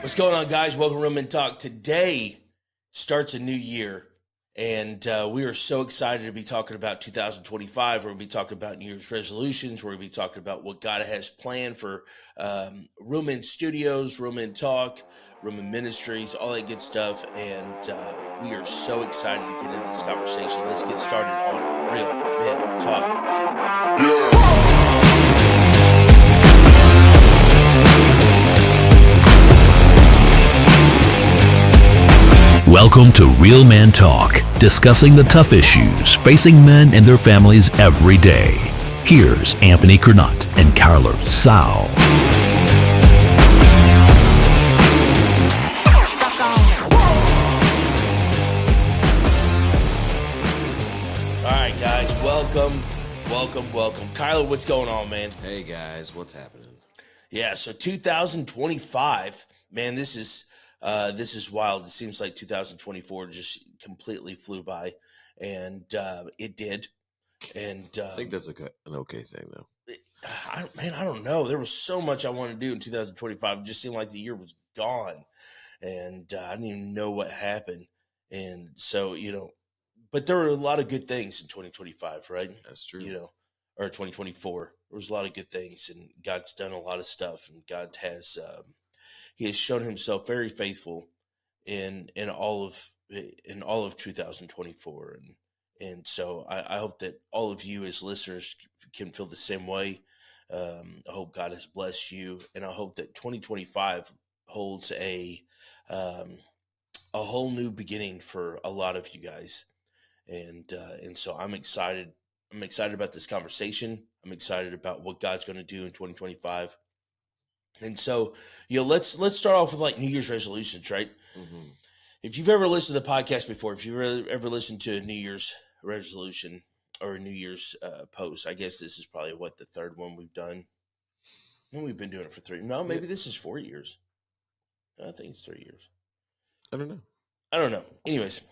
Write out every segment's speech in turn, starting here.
What's going on, guys? Welcome to Room and Talk. Today starts a new year, and we are so excited to be talking about 2025. We're going to be talking about New Year's resolutions. We're going to be talking about what God has planned for Room and Studios, Room and Talk, Room and Ministries, all that good stuff. And we are so excited to get into this conversation. Let's get started on Real Men Talk. Welcome to Real Man Talk, discussing the tough issues facing men and their families every day. Here's Anthony Curnutt and Kyler Sowell. All right, guys, welcome. Kyler, what's going on, man? Hey, guys, what's happening? Yeah, so 2025, man, this is wild. It seems like 2024 just completely flew by, and it did. And I think that's an okay thing, though. I don't know. There was so much I wanted to do in 2025. It just seemed like the year was gone, and I didn't even know what happened. And so, but there were a lot of good things in 2025, right? That's true. Or 2024. There was a lot of good things, and God's done a lot of stuff, and God has He has shown Himself very faithful in all of 2024, and so I hope that all of you as listeners can feel the same way. I hope God has blessed you, and I hope that 2025 holds a whole new beginning for a lot of you guys, and so I'm excited. I'm excited about this conversation. I'm excited about what God's going to do in 2025. And so, let's start off with like New Year's resolutions, right? Mm-hmm. If you've ever listened to the podcast before, if you've ever listened to a New Year's resolution or a New Year's post, I guess this is probably the third one we've done. And we've been doing it for 3. No, maybe this is 4 years. I think it's 3 years. I don't know. Anyways,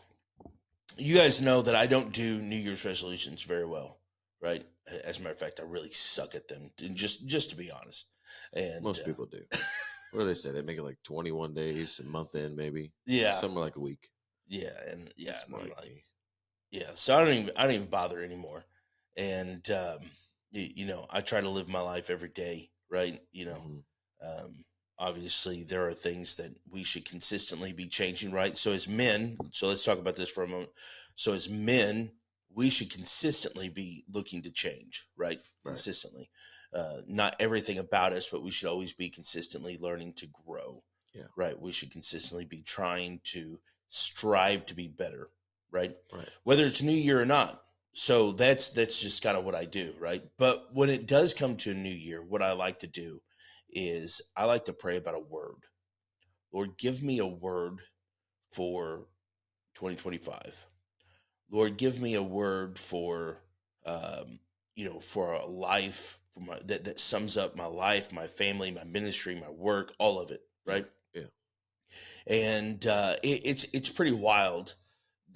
you guys know that I don't do New Year's resolutions very well, right? As a matter of fact, I really suck at them, just to be honest. And most people do. What do they say? They make it like 21 days, a month in, maybe. Yeah, somewhere like a week. Yeah, and yeah, more like me. Yeah. So I don't even bother anymore. And I try to live my life every day, right? Obviously there are things that we should consistently be changing, right? So as men, so let's talk about this for a moment. So as men, we should consistently be looking to change, right? Consistently. Not everything about us, but we should always be consistently learning to grow. Yeah. Right. We should consistently be trying to strive to be better. Right. Right. Whether it's New Year or not. So that's just kind of what I do. Right. But when it does come to a new year, what I like to do is I like to pray about a word. Lord, give me a word for 2025. Lord, give me a word for, for a life that sums up my life, my family, my ministry, my work, all of it. Right. Yeah. And it's pretty wild,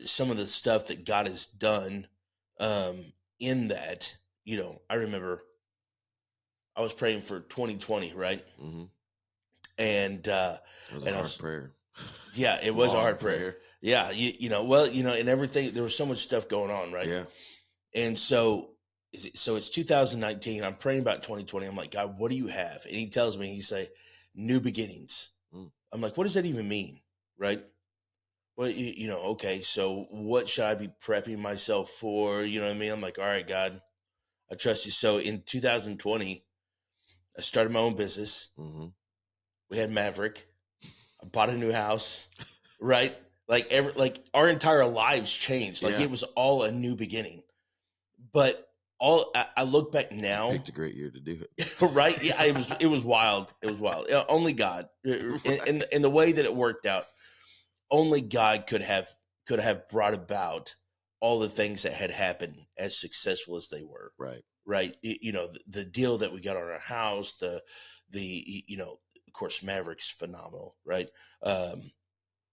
some of the stuff that God has done in that. I remember I was praying for 2020, right? Mm-hmm. And it was a hard prayer. Yeah, it was a hard prayer. Yeah, and everything. There was so much stuff going on, right? Yeah. And so it's 2019. I'm praying about 2020. I'm like, God, what do you have? And He tells me, He say, new beginnings. I'm like, what does that even mean? Right. Well, okay. So what should I be prepping myself for? You know what I mean? I'm like, all right, God, I trust you. So in 2020, I started my own business. Mm-hmm. We had Maverick. I bought a new house, right? Like our entire lives changed. Like It was all a new beginning, but I look back now. You picked a great year to do it, right? Yeah, it was wild. It was wild. Only God, in the way that it worked out, only God could have brought about all the things that had happened as successful as they were. Right. Right. The deal that we got on our house, the of course, Maverick's phenomenal, right?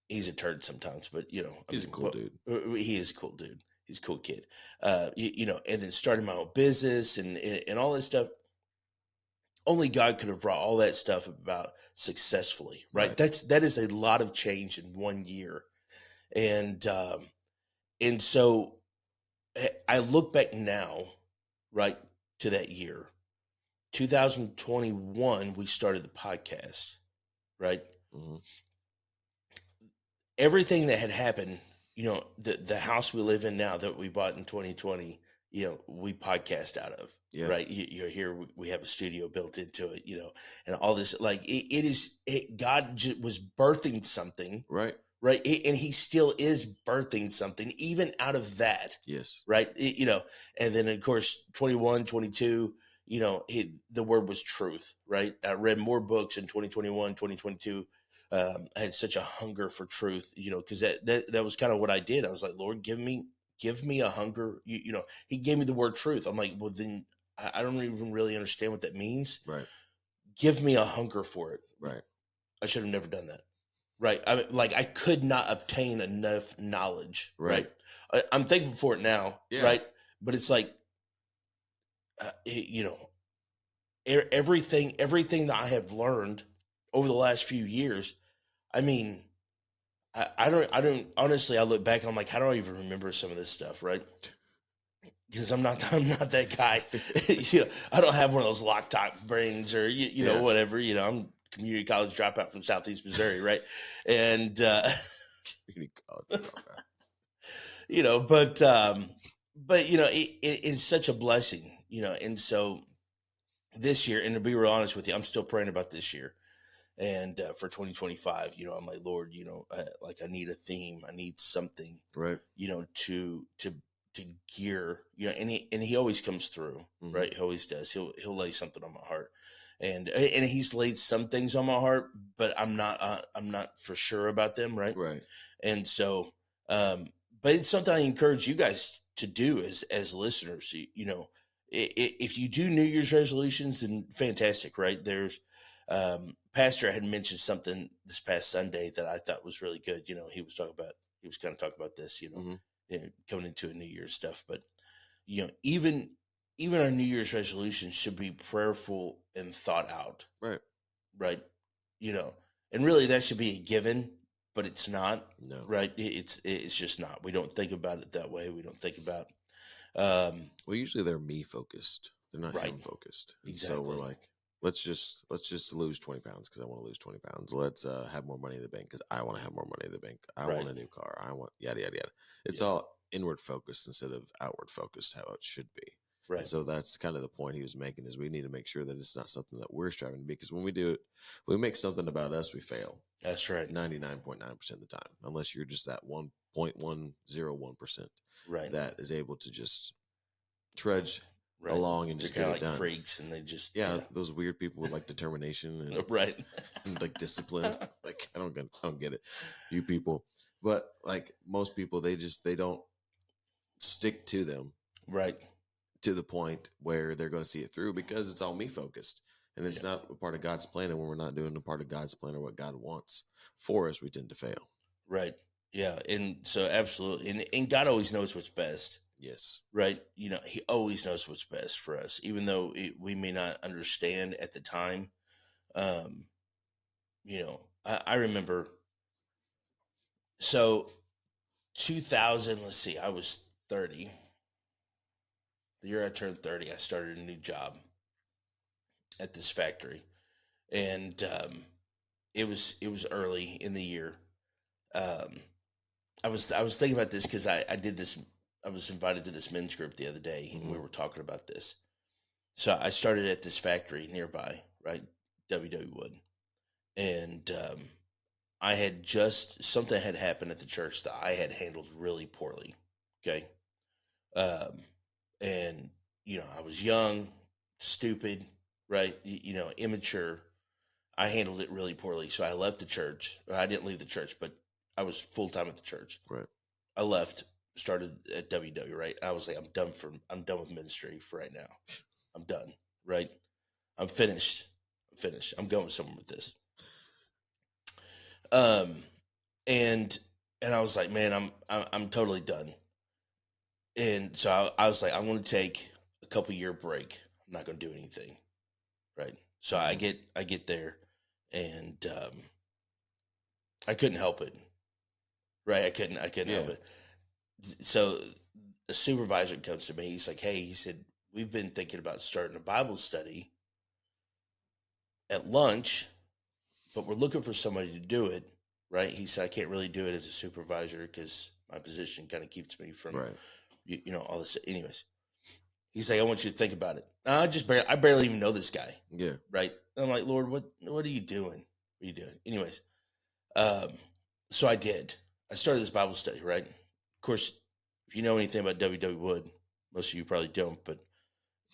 He's a turd sometimes, but he's a cool dude. He is a cool dude. He's a cool kid. And then starting my own business and all this stuff. only God could have brought all that stuff about successfully, right? Right. That is a lot of change in 1 year. And so I look back now, right, to that year. 2021, we started the podcast, right? Hmm. Everything that had happened, the house we live in now that we bought in 2020, we podcast out of, Yeah. right? You're here, we have a studio built into it, and all this, like God was birthing something, Right. right? And he still is birthing something even out of that, Yes. right? And then of course 21, 22, the word was truth, right? I read more books in 2021, 2022. I had such a hunger for truth, because that was kind of what I did. I was like, Lord, give me a hunger. He gave me the word truth. I'm like, well, then I don't even really understand what that means. Right. Give me a hunger for it. Right. I should have never done that. Right. I could not obtain enough knowledge. Right. I'm thankful for it now. Yeah. Right. But it's like, everything that I have learned over the last few years. I mean, I don't honestly, I look back and I'm like, how do I even remember some of this stuff? Right. Because I'm not that guy. I don't have one of those lock talk brains or, Yeah. whatever, I'm community college dropout from Southeast Missouri. Right. And, Community college dropout. But it is such a blessing, and so this year, and to be real honest with you, I'm still praying about this year. And for 2025, I'm like, Lord, like I need a theme, I need something, Right. To gear, and he always comes through, Mhm. right? He always does. He'll lay something on my heart, and he's laid some things on my heart, but I'm not for sure about them, right? Right. And so, but it's something I encourage you guys to do as listeners. If you do New Year's resolutions, then fantastic, right? There's Pastor had mentioned something this past Sunday that I thought was really good. He was kind of talking about this, Mhm. coming into a New Year's stuff. But even our New Year's resolutions should be prayerful and thought out, Right. right? And really that should be a given, but it's not, No. right? It's just not. We don't think about it that way. We don't think about, um, Well, usually they're me focused. They're not Right. him focused. And so we're Exactly. like, let's just lose 20 pounds because I want to lose 20 pounds. Let's have more money in the bank because I want to have more money in the bank. I want a Right. new car. I want yada yada yada. It's Yeah. all inward focused instead of outward focused, how it should be. And Right. so that's kind of the point he was making is we need to make sure that it's not something that we're striving to be because when we do it, we make something about us, we fail That's right. 99.9% of the time, unless you're just that 1.101% Right. that is able to just trudge Right. along and They're just kind get of it like done. freaks, and they just Yeah, those weird people with like determination and, right. and like discipline. Like I don't get it, you people. But like most people, they don't stick to them Right. to the point where they're going to see it through because it's all me focused. And it's Yeah. not a part of God's plan. And when we're not doing a part of God's plan or what God wants for us, we tend to fail. Right. Yeah. And so absolutely. And God always knows what's best. Yes. Right. He always knows what's best for us, even though we may not understand at the time. Um, I remember, so 2000, let's see, I was 30. The year I turned 30, I started a new job at this factory. And it was early in the year. Um, I was thinking about this because I did this. I was invited to this men's group the other day, and we Mhm. were talking about this. So I started at this factory nearby, right, WW Wood, and I had just something had happened at the church that I had handled really poorly. Okay, um, and I was young, stupid, right, immature. I handled it really poorly, so I left the church. I didn't leave the church, but I was full time at the church. Right. I left, started at WW, right? I was like, I'm done with ministry for right now. I'm done, right? I'm finished. I'm going somewhere with this. Um, and I was like, man, I'm totally done. And so I was like, I'm going to take a couple year break. I'm not going to do anything, right? So I get there, and I couldn't help it. Right, I couldn't help Yeah. it. So a supervisor comes to me. He's like, "Hey," he said, "we've been thinking about starting a Bible study at lunch, but we're looking for somebody to do it." Right? He said, "I can't really do it as a supervisor because my position kind of keeps me from, Right. all this." Anyways, he's like, "I want you to think about it." I barely even know this guy. Yeah. Right? And I'm like, "Lord, what are you doing? What are you doing?" Anyways, um, so I did. I started this Bible study. Right? Of course, if you know anything about W.W. Wood, most of you probably don't, but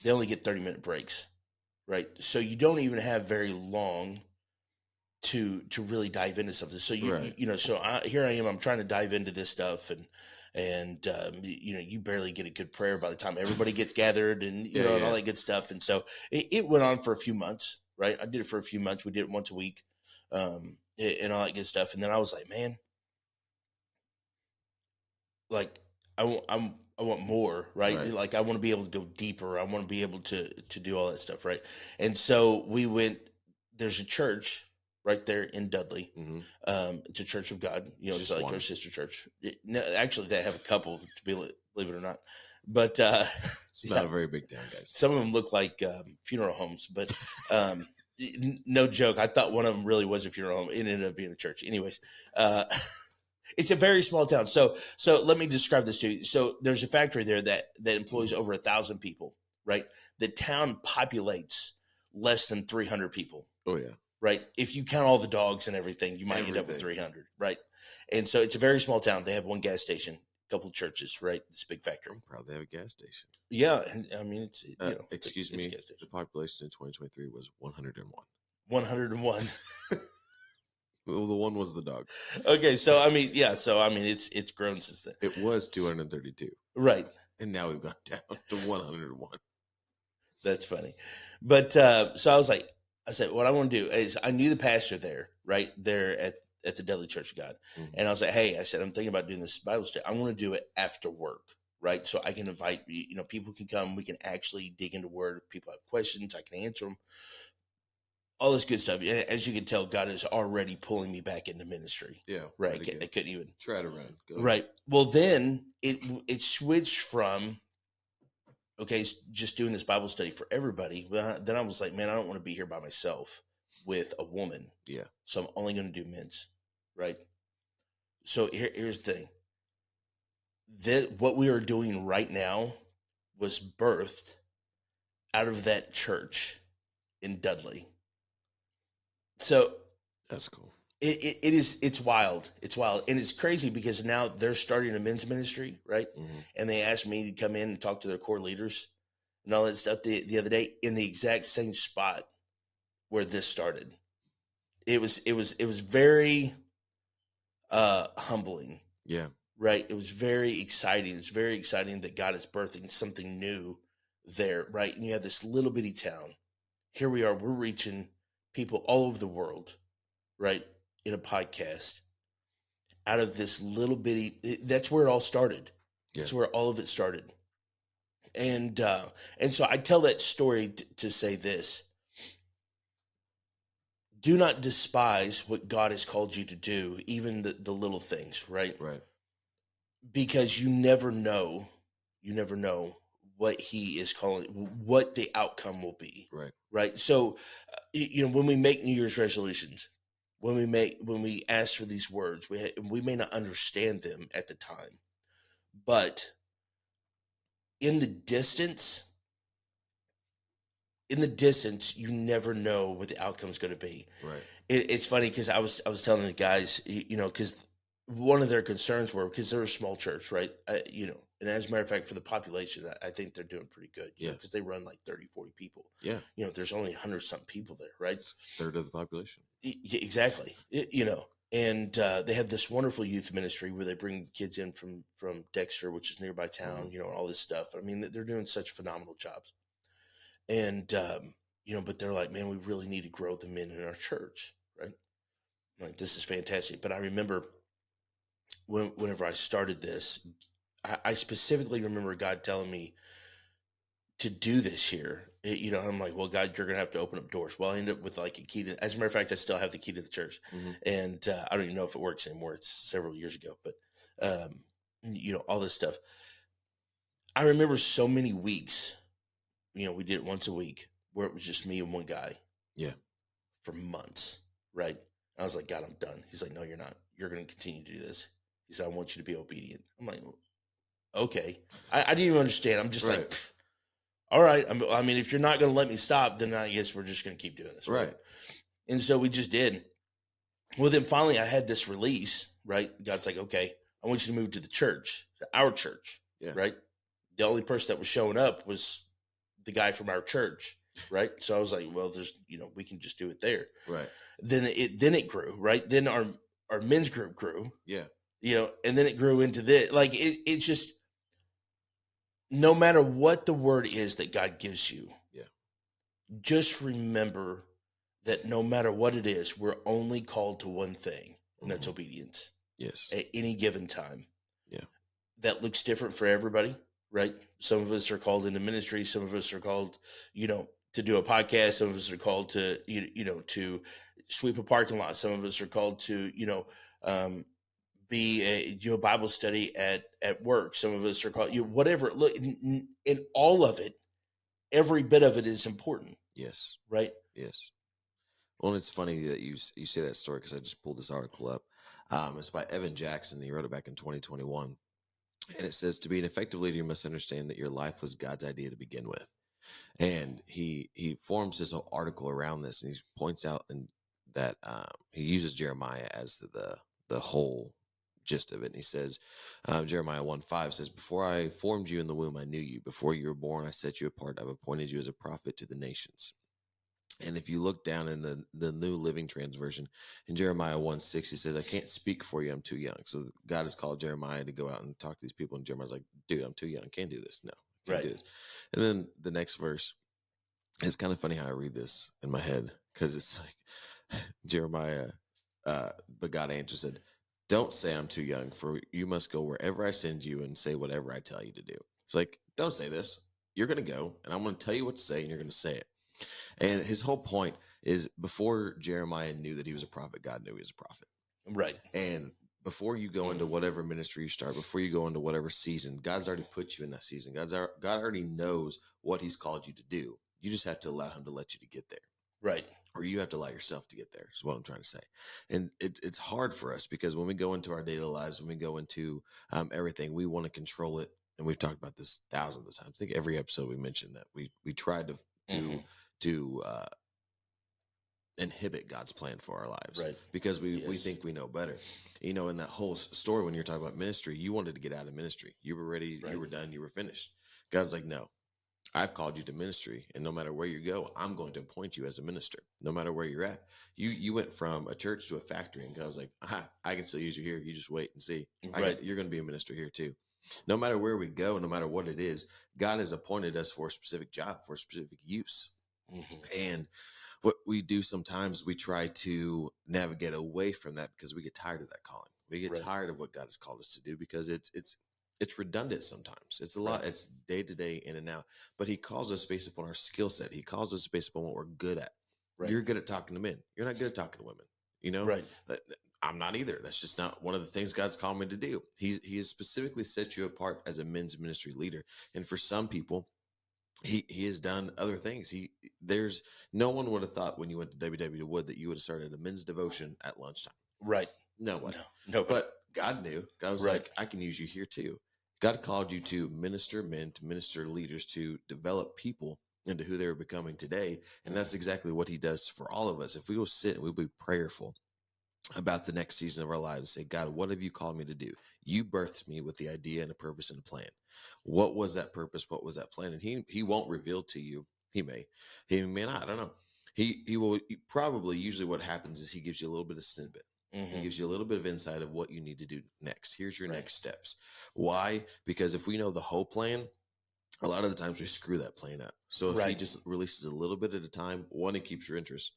they only get 30-minute breaks. Right? So you don't even have very long to really dive into something. So Right. here I am. I'm trying to dive into this stuff, and you barely get a good prayer by the time everybody gets gathered, and Yeah. and all Yeah. that good stuff. And so it went on for a few months. Right? I did it for a few months. We did it once a week, and all that good stuff. And then I was like, man, like I want more, right? Right. Like I want to be able to go deeper. I want to be able to do all that stuff, right? And so we went. There's a church right there in Dudley. Mm-hmm. It's a Church of God. It's Just like our one. sister church. No, actually, they have a couple to believe it or not. But It's not yeah, a very big town, guys. some of them look like funeral homes. But um, no joke, I thought one of them really was a funeral home. It ended up being a church. Anyways. Uh, It's a very small town. So let me describe this to you. So there's a factory there that employs over 1,000 people, right? The town populates less than 300 people, Oh yeah. right? If you count all the dogs and everything, you might end up with Everything. 300, right? And so it's a very small town. They have one gas station, a couple of churches, right? This big factory. I'm proud they have a gas station. Yeah, and I mean Excuse it's a me. gas station. The population in 2023 was 101. 101. Well, the one was the dog. Okay, so I mean, yeah, so I mean, it's grown since then, It was 232, right? and now we've gone down to 101. That's funny. But so I said, what I want to do is I knew the pastor there, right there at the Dudley Church of God. Mm-hmm. And I was like, hey, I said, I'm thinking about doing this Bible study. I want to do it after work, right? So I can invite, people can come. We can actually dig into word. If people have questions, I can answer them. All this good stuff. As you can tell, God is already pulling me back into ministry. Yeah. Right. I couldn't even. Try to run. Go ahead. Right. Well, then it switched from, okay, just doing this Bible study for everybody. But then I was like, man, I don't want to be here by myself with a woman. Yeah. So I'm only going to do men's, right? So here's the thing. What we are doing right now was birthed out of that church in Dudley. So That's cool. it's wild. It's wild. And it's crazy because now they're starting a men's ministry, right? Mm-hmm. And they asked me to come in and talk to their core leaders and all that stuff the other day in the exact same spot where this started. It was very humbling. Yeah. Right. It was very exciting. It's very exciting that God is birthing something new there, right? And you have this little bitty town. Here we are, we're reaching people all over the world, right? In a podcast out of this little bitty, that's where it all started. Yeah. That's where all of it started. And so I tell that story to say this: do not despise what God has called you to do, even the little things, right? Right. Because you never know what He is calling, what the outcome will be, Right. right? So, when we make New Year's resolutions, when we ask for these words, we may not understand them at the time, but in the distance, you never know what the outcome is going to be. Right. It's funny because I was telling the guys, because one of their concerns were because they're a small church, right? And as a matter of fact, for the population, I think they're doing pretty good, because they run like 30, 40 people. Yeah. There's only 100-something people there, right? It's a third of the population. Exactly. And they have this wonderful youth ministry where they bring kids in from Dexter, which is nearby town, Mm-hmm. and all this stuff. I mean, they're doing such phenomenal jobs. And, but they're like, man, we really need to grow the men in our church, right? Like, this is fantastic. But I remember whenever I started this, I specifically remember God telling me to do this here. I'm like, well, God, you're gonna have to open up doors. Well, I ended up with like a key to. As a matter of fact, I still have the key to the church, Mm-hmm. and I don't even know if it works anymore. It's several years ago, but all this stuff. I remember so many weeks. We did it once a week where it was just me and one guy. Yeah. For months, right? I was like, God, I'm done. He's like, no, you're not. You're going to continue to do this. He said, I want you to be obedient. I'm like, okay. I didn't even understand. I'm just like, Right. all right. I mean, if you're not going to let me stop, then I guess we're just going to keep doing this. Right. And so we just did. Well, then finally I had this release, right? God's like, okay, I want you to move to the church, to our church, Yeah. right? The only person that was showing up was the guy from our church, right? So I was like, well, we can just do it there. Right. Then it grew, right? Then our men's group grew, Yeah. And then it grew into this. Like it's just, no matter what the word is that God gives you, Yeah. just remember that no matter what it is, we're only called to one thing, and that's obedience. Yes. At any given time. Yeah. That looks different for everybody, right? Some of us are called into ministry. Some of us are called, to do a podcast. Some of us are called to, to sweep a parking lot. Some of us are called to, do a Bible study at work. Some of us are called, whatever. Look, in all of it, every bit of it is important. Yes. Right. Yes. Well, it's funny that you say that story because I just pulled this article up. It's by Evan Jackson. He wrote it back in 2021. And it says, to be an effective leader, you must understand that your life was God's idea to begin with. And he forms this whole article around this, and he points out that he uses Jeremiah as the whole gist of it. And he says, Jeremiah 1:5 says, before I formed you in the womb, I knew you. Before you were born, I set you apart. I've appointed you as a prophet to the nations. And if you look down in the New Living Trans version, in Jeremiah 1:6, he says, I can't speak for you. I'm too young. So God has called Jeremiah to go out and talk to these people. And Jeremiah's like, dude, I'm too young. Can't do this. No, can't do this. And then the next verse, it's kind of funny how I read this in my head, because it's like Jeremiah, but God answered, said, don't say I'm too young, for you must go wherever I send you and say whatever I tell you to do. It's like, don't say this. You're going to go, and I'm going to tell you what to say, and you're going to say it. And his whole point is, before Jeremiah knew that he was a prophet, God knew he was a prophet. Right. And before you go into whatever ministry you start, before you go into whatever season, God's already put you in that season. God already knows what he's called you to do. You just have to allow him to let you to get there. Right. Or you have to allow yourself to get there, is what I'm trying to say. And it's hard for us, because when we go into our daily lives, when we go into everything, we want to control it. And we've talked about this thousands of times. I think every episode we mentioned that we tried to inhibit God's plan for our lives, right? Because we think we know better. In that whole story, when you're talking about ministry, you wanted to get out of ministry. You were ready. Right. You were done. You were finished. God's like, no, I've called you to ministry, and no matter where you go, I'm going to appoint you as a minister. No matter where you're at, you went from a church to a factory, and God's like, I can still use you here. You just wait and see. Right. You're going to be a minister here too. No matter where we go, no matter what it is, God has appointed us for a specific job, for a specific use. And what we do sometimes, we try to navigate away from that because we get tired of that calling. We get tired of what God has called us to do, because it's redundant sometimes. It's a lot. It's day to day, in and out. But he calls us based upon our skill set. He calls us based upon what we're good at. Right. You're good at talking to men. You're not good at talking to women. Right. I'm not either. That's just not one of the things God's called me to do. He has specifically set you apart as a men's ministry leader. And for some people, he has done other things. There's no one would have thought when you went to WW Wood that you would have started a men's devotion at lunchtime. Right. No way. No. But God knew. God was like, I can use you here too. God called you to minister men, to minister leaders, to develop people into who they're becoming today. And that's exactly what he does for all of us. If we will sit and we'll be prayerful about the next season of our lives and say, God, what have you called me to do? You birthed me with the idea and a purpose and a plan. What was that purpose? What was that plan? And he won't reveal to you. He may not. I don't know. He will probably, usually what happens is he gives you a little bit of snippet. He gives you a little bit of insight of what you need to do next. Here's your next steps. Why? Because if we know the whole plan, a lot of the times we screw that plan up. So if he just releases a little bit at a time, one, it keeps your interest.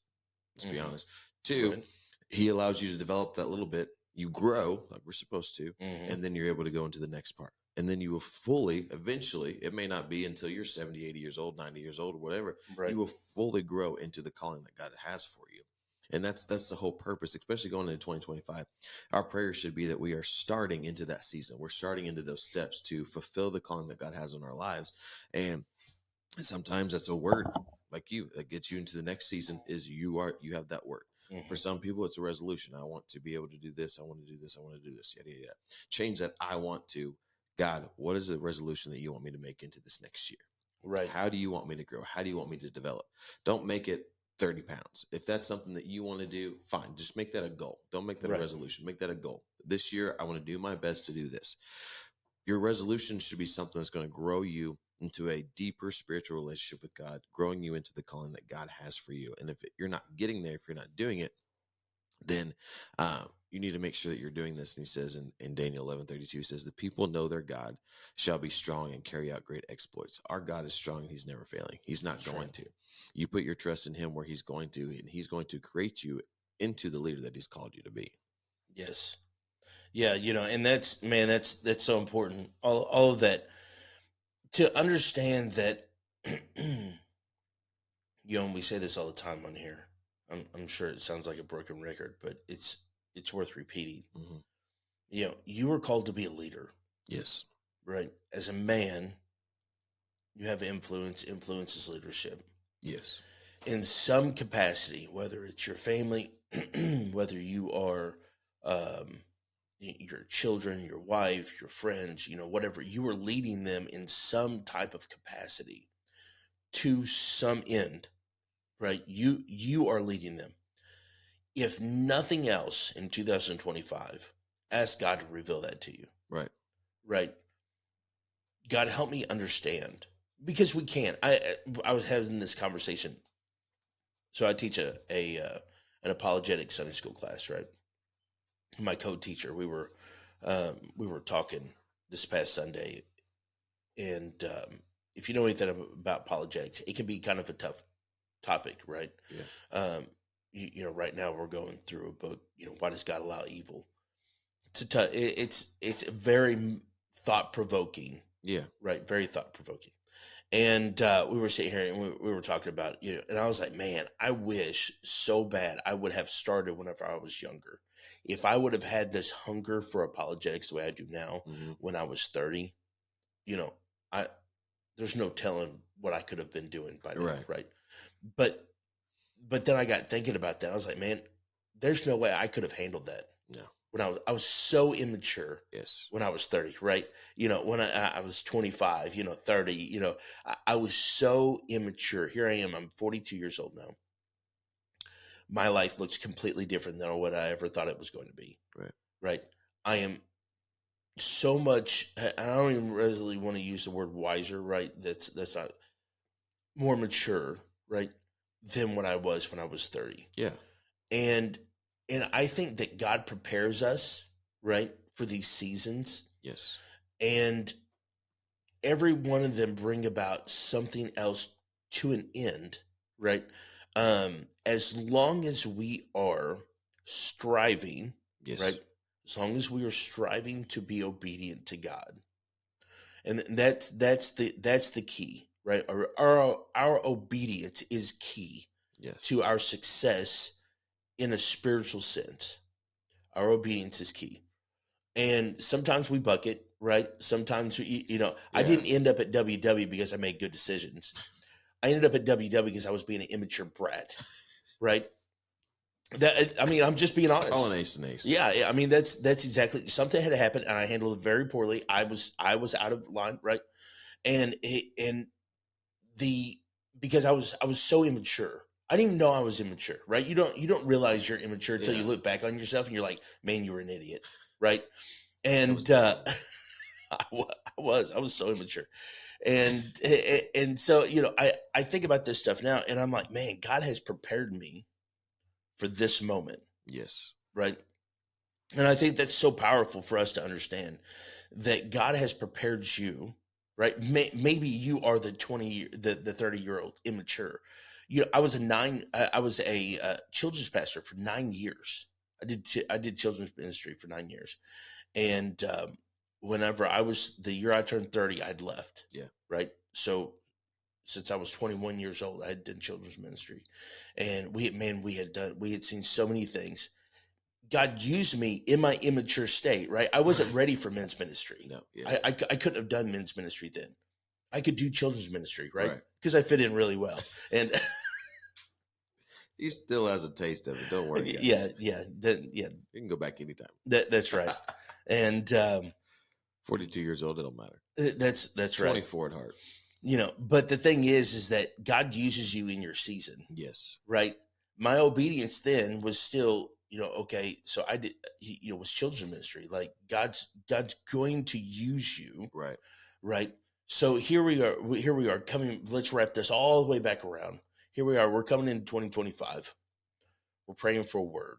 Let's be honest. Two, he allows you to develop that little bit. You grow like we're supposed to, and then you're able to go into the next part. And then you will fully, eventually, it may not be until you're 70, 80 years old, 90 years old, or whatever, Right. you will fully grow into the calling that God has for you. And that's the whole purpose, especially going into 2025. Our prayer should be that we are starting into that season. We're starting into those steps to fulfill the calling that God has on our lives. And sometimes that's a word like you that gets you into the next season is you have that word. For some people, it's a resolution. I want to be able to do this. I want to do this. I want to do this. Yada, yada. Change that. I want to. God, what is the resolution that you want me to make into this next year? Right. How do you want me to grow? How do you want me to develop? Don't make it 30 pounds. If that's something that you want to do, fine. Just make that a goal. Don't make that a resolution. Make that a goal. This year, I want to do my best to do this. Your resolution should be something that's going to grow you into a deeper spiritual relationship with God, growing you into the calling that God has for you. And if you're not getting there, if you're not doing it, then you need to make sure that you're doing this. And he says in Daniel 11:32, he says, the people know their God shall be strong and carry out great exploits. Our God is strong and he's never failing. He's not going to. You put your trust in him where he's going to, and he's going to create you into the leader that he's called you to be. Yes. Yeah, and that's, man, that's so important. All of that, to understand that, and we say this all the time on here. I'm sure it sounds like a broken record, but it's worth repeating. You are called to be a leader. Yes. Right. As a man, you have influence. Influence is leadership. Yes. In some capacity, whether it's your family, whether you are your children, your wife, your friends, whatever, you are leading them in some type of capacity to some end, right? You are leading them. If nothing else in 2025, ask God to reveal that to you. Right. Right. God, help me understand, because we can't. I was having this conversation. So I teach an apologetic Sunday school class, right? My co-teacher, we were talking this past Sunday, and if you know anything about apologetics, it can be kind of a tough topic, right? Yeah. Right now we're going through a book. Why does God allow evil? It's very thought provoking. Yeah. Right. Very thought provoking. And we were sitting here and we were talking about, and I was like, man, I wish so bad I would have started whenever I was younger. If I would have had this hunger for apologetics the way I do now, when I was 30, there's no telling what I could have been doing by now. Right. But then I got thinking about that. I was like, man, there's no way I could have handled that. No. When I was so immature. Yes. When I was 30, right? When I was 25, 30, I was so immature. Here I am. I'm 42 years old now. My life looks completely different than what I ever thought it was going to be. Right. Right. I am so much, I don't even really want to use the word wiser, right? That's not, more mature, right, than what I was when I was 30. Yeah. And I think that God prepares us, right, for these seasons. Yes. And every one of them bring about something else to an end, right? As long as we are striving, Yes. right? As long as we are striving to be obedient to God. And that's the key, right? Our obedience is key. Yes. To our success in a spiritual sense. Our obedience is key. And sometimes we bucket, right? Sometimes, I didn't end up at WW because I made good decisions. I ended up at WW because I was being an immature brat, right? I'm just being honest. Calling ace and ace. Yeah, that's exactly, something had happened and I handled it very poorly. I was out of line, right? And because I was so immature. I didn't even know I was immature, right? You don't realize you're immature until you look back on yourself and you're like, man, you were an idiot, right? And I was so immature. And so, I think about this stuff now and I'm like, man, God has prepared me for this moment. Yes. Right. And I think that's so powerful for us to understand that God has prepared you, right? Maybe you are the 30-year-old immature. I was a children's pastor for 9 years. I did children's ministry for 9 years. And whenever the year I turned 30, I'd left. Yeah. Right. So since I was 21 years old, I had done children's ministry, and we had seen so many things. God used me in my immature state, right? I wasn't Right. ready for men's ministry. No. Yeah. I couldn't have done men's ministry then. I could do children's ministry, right? Right. Because I fit in really well. And He still has a taste of it. Don't worry, guys. yeah, You can go back anytime. that's right. And 42 years old, it don't matter. that's right. 24 at heart. But the thing is that God uses you in your season, Yes. right? My obedience then was still, okay. So I did, was children's ministry. Like God's going to use you, Right. right? So here we are coming. Let's wrap this all the way back around. Here we are. We're coming into 2025. We're praying for a word.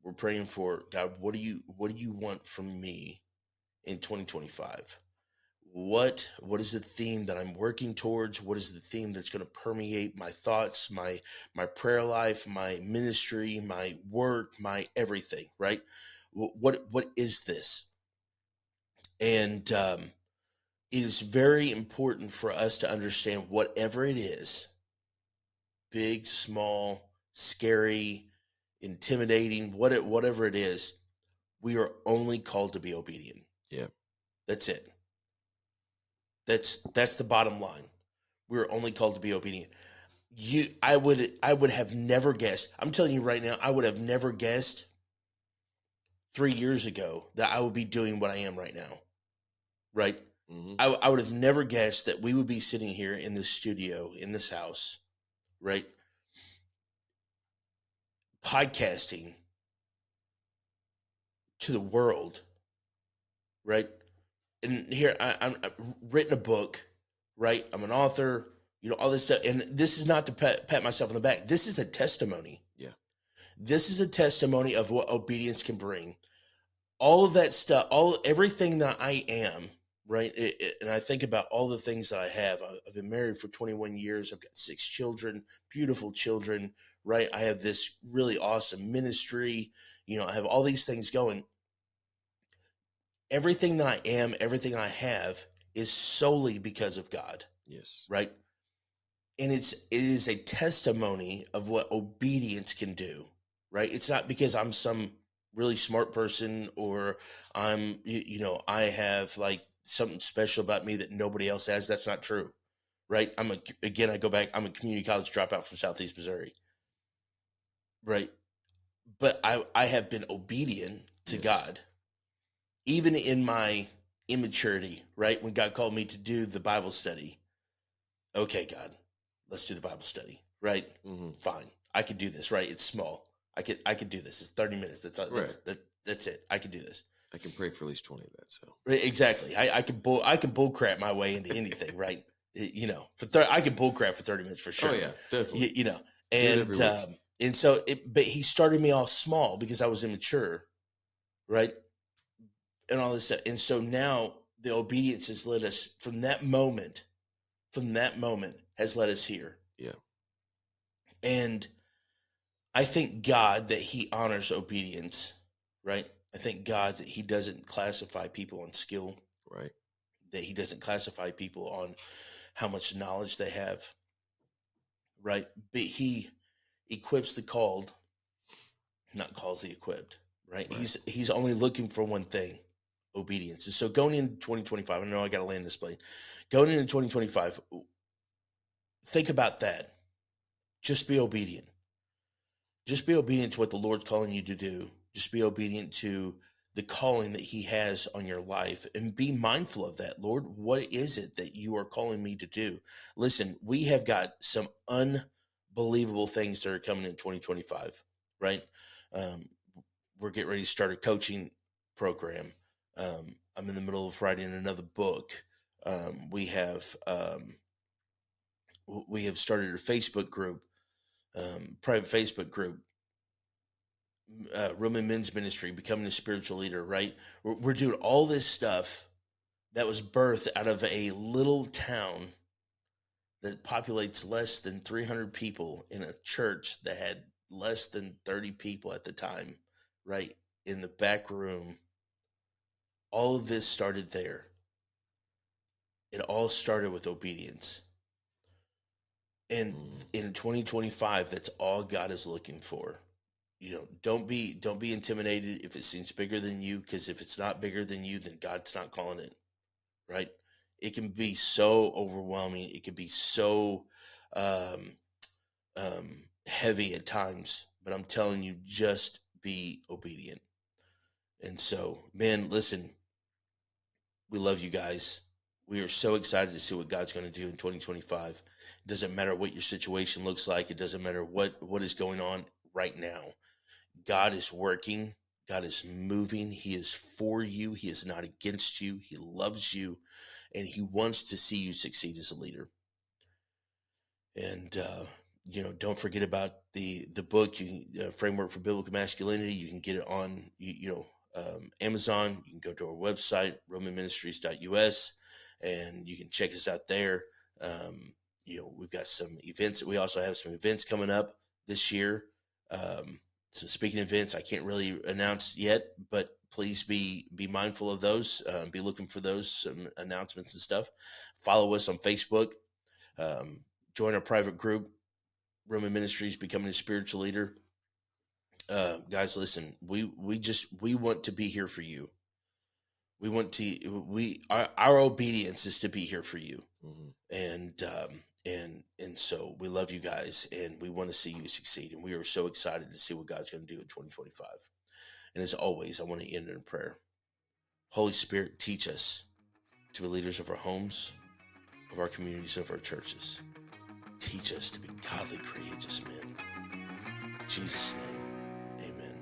We're praying for God. What do you want from me in 2025? What is the theme that I'm working towards? What is the theme that's going to permeate my thoughts, my prayer life, my ministry, my work, my everything? Right? What is this? And it is very important for us to understand whatever it is, big, small, scary, intimidating, whatever it is, we are only called to be obedient. Yeah. That's it. That's the bottom line. We're only called to be obedient. I would have never guessed. I'm telling you right now, I would have never guessed 3 years ago that I would be doing what I am right now. Right? Mm-hmm. I would have never guessed that we would be sitting here in this studio, in this house, right? Podcasting to the world, right? And here I've written a book, right? I'm an author, all this stuff. And this is not to pat myself on the back. This is a testimony. Yeah. This is a testimony of what obedience can bring. All of that stuff, everything that I am, right? And I think about all the things that I have. I've been married for 21 years. I've got 6 children, beautiful children, right? I have this really awesome ministry. I have all these things going. Everything that I am, everything I have is solely because of God. Yes. Right. And it is a testimony of what obedience can do. Right. It's not because I'm some really smart person or I'm, I have like something special about me that nobody else has. That's not true. Right. I go back, I'm a community college dropout from Southeast Missouri. Right. But I have been obedient to God. Even in my immaturity, right? When God called me to do the Bible study, okay, God, let's do the Bible study, right? Mm-hmm. Fine, I could do this, right? It's small. I could do this. It's 30 minutes. That's it. I can do this. I can pray for at least 20 of that. So right, exactly. I can bull crap my way into anything, right? I can bull crap for 30 minutes for sure. Oh yeah, definitely. And so but he started me off small because I was immature, right? And all this stuff. And so now the obedience has led us from that moment has led us here. Yeah. And I thank God that he honors obedience, right? I thank God that he doesn't classify people on skill, right? That he doesn't classify people on how much knowledge they have, right? But he equips the called, not calls the equipped, right? He's only looking for one thing. Obedience. And so going into 2025, I know I got to land this plane. Going into 2025, think about that. Just be obedient. Just be obedient to what the Lord's calling you to do. Just be obedient to the calling that he has on your life and be mindful of that. Lord, what is it that you are calling me to do? Listen, we have got some unbelievable things that are coming in 2025, right? We're getting ready to start a coaching program. I'm in the middle of writing another book. We have started a Facebook group, private Facebook group, Roman Men's Ministry, becoming a spiritual leader. Right, we're doing all this stuff that was birthed out of a little town that populates less than 300 people in a church that had less than 30 people at the time. Right, in the back room. all of this started there. It all started with obedience. And in 2025, that's all God is looking for. Don't be intimidated if it seems bigger than you, because if it's not bigger than you, then God's not calling it, right? It can be so overwhelming. It can be so heavy at times, but I'm telling you, just be obedient. And so, man, listen, we love you guys. We are so excited to see what God's going to do in 2025. It doesn't matter what your situation looks like. It doesn't matter what is going on right now. God is working. God is moving. He is for you. He is not against you. He loves you, and he wants to see you succeed as a leader. And, don't forget about the book, Framework for Biblical Masculinity. You can get it on, Amazon. You can go to our website, romanministries.us, and you can check us out there. We've got some events. We also have some events coming up this year. Some speaking events I can't really announce yet, but please be mindful of those. Be looking for those, some announcements and stuff. Follow us on Facebook. Join our private group, Roman Ministries, Becoming a Spiritual Leader. Guys, listen, we want to be here for you. Our obedience is to be here for you. And so we love you guys, and we want to see you succeed. And we are so excited to see what God's going to do in 2025. And as always, I want to end in a prayer. Holy Spirit, teach us to be leaders of our homes, of our communities, of our churches. Teach us to be godly, courageous men. In Jesus' name, amen.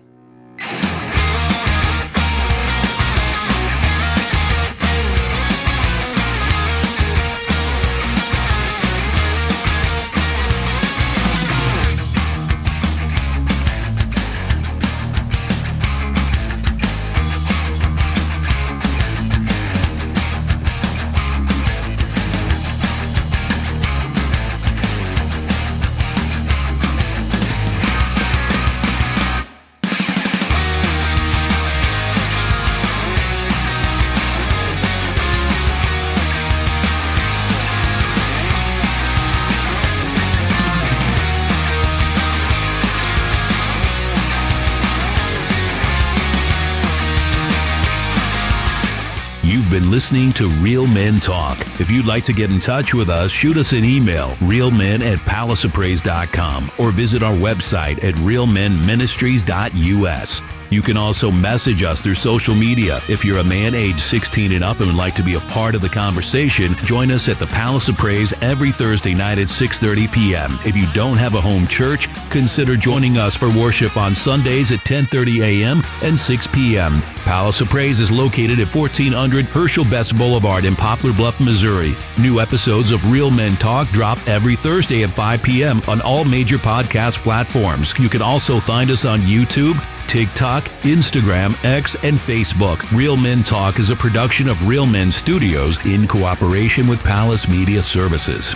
You've been listening to Real Men Talk. If you'd like to get in touch with us, shoot us an email, realmen@palaceofpraise.com, or visit our website at realmenministries.us. You can also message us through social media. If you're a man age 16 and up and would like to be a part of the conversation, join us at the Palace of Praise every Thursday night at 6:30 p.m. If you don't have a home church, consider joining us for worship on Sundays at 10:30 a.m. and 6 p.m. Palace of Praise is located at 1400 Herschel Best Boulevard in Poplar Bluff, Missouri. New episodes of Real Men Talk drop every Thursday at 5 p.m. on all major podcast platforms. You can also find us on YouTube, TikTok, Instagram, X, and Facebook. Real Men Talk is a production of Real Men Studios in cooperation with Palace Media Services.